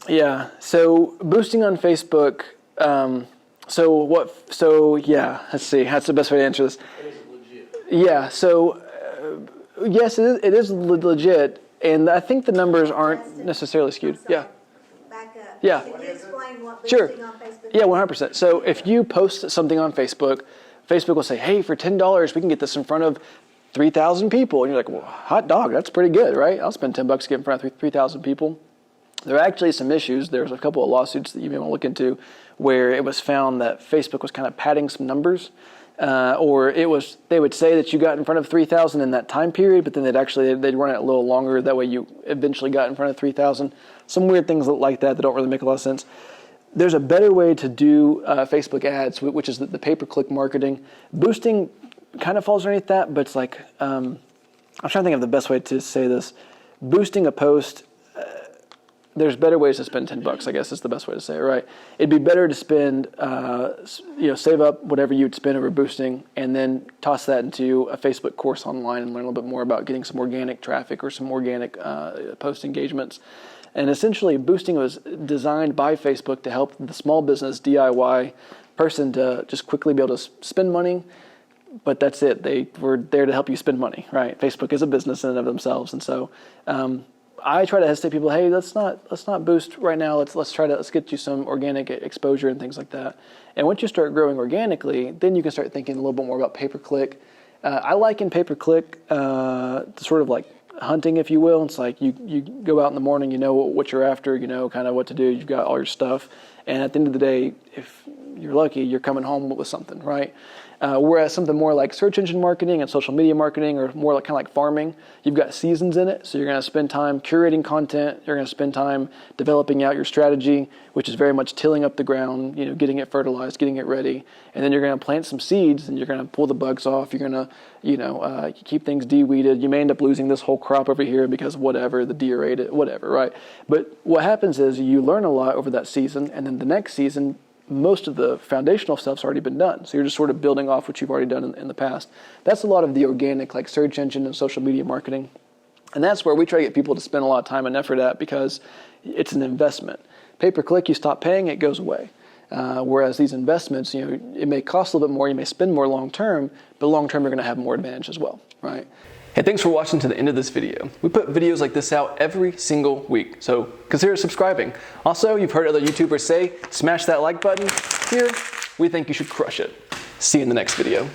Yeah. So boosting on Facebook. Yeah. Let's see. That's the best way to answer this. Is it legit? Yeah. So yes, it is legit, and I think the numbers aren't necessarily skewed. Yeah. Back up. Yeah. Can you explain what Sure. boosting on Facebook Yeah, is? 100%. So if you post something on Facebook, Facebook will say, "Hey, for $10, we can get this in front of 3,000 people." And you're like, "Well, hot dog, that's pretty good, right? I'll spend $10 to get in front of 3,000 people." There are actually some issues. There's a couple of lawsuits that you may want to look into where it was found that Facebook was kind of padding some numbers, or they would say that you got in front of 3,000 in that time period, but then they'd run it a little longer. That way you eventually got in front of 3,000. Some weird things like that don't really make a lot of sense. There's a better way to do Facebook ads, which is the pay-per-click marketing. Boosting kind of falls underneath that, but it's like, I'm trying to think of the best way to say this. Boosting a post, there's better ways to spend $10, I guess is the best way to say it, right? It'd be better to spend, save up whatever you'd spend over boosting and then toss that into a Facebook course online and learn a little bit more about getting some organic traffic or some organic post engagements. And essentially, boosting was designed by Facebook to help the small business DIY person to just quickly be able to spend money. But that's it. They were there to help you spend money, right? Facebook is a business in and of themselves, and so I try to hesitate people. Hey, let's not boost right now. Let's get you some organic exposure and things like that. And once you start growing organically, then you can start thinking a little bit more about pay-per-click. I liken pay-per-click to sort of like hunting, if you will. It's like you go out in the morning, you know what you're after, you know kind of what to do, you've got all your stuff, and at the end of the day, if you're lucky, you're coming home with something, right? Whereas something more like search engine marketing and social media marketing, or more like kind of like farming, you've got seasons in it. So you're going to spend time curating content. You're going to spend time developing out your strategy, which is very much tilling up the ground, getting it fertilized, getting it ready, and then you're going to plant some seeds, and you're going to pull the bugs off. You're going to, keep things de-weeded. You may end up losing this whole crop over here because of whatever, the deer ate it, whatever, right? But what happens is you learn a lot over that season, and then the next season, most of the foundational stuff's already been done. So you're just sort of building off what you've already done in the past. That's a lot of the organic, like search engine and social media marketing. And that's where we try to get people to spend a lot of time and effort at, because it's an investment. Pay-per-click, you stop paying, it goes away. Whereas these investments, it may cost a little bit more, you may spend more long-term, but long-term you're going to have more advantage as well, right? Hey, thanks for watching to the end of this video. We put videos like this out every single week, so consider subscribing. Also, you've heard other YouTubers say, smash that like button. Here, we think you should crush it. See you in the next video.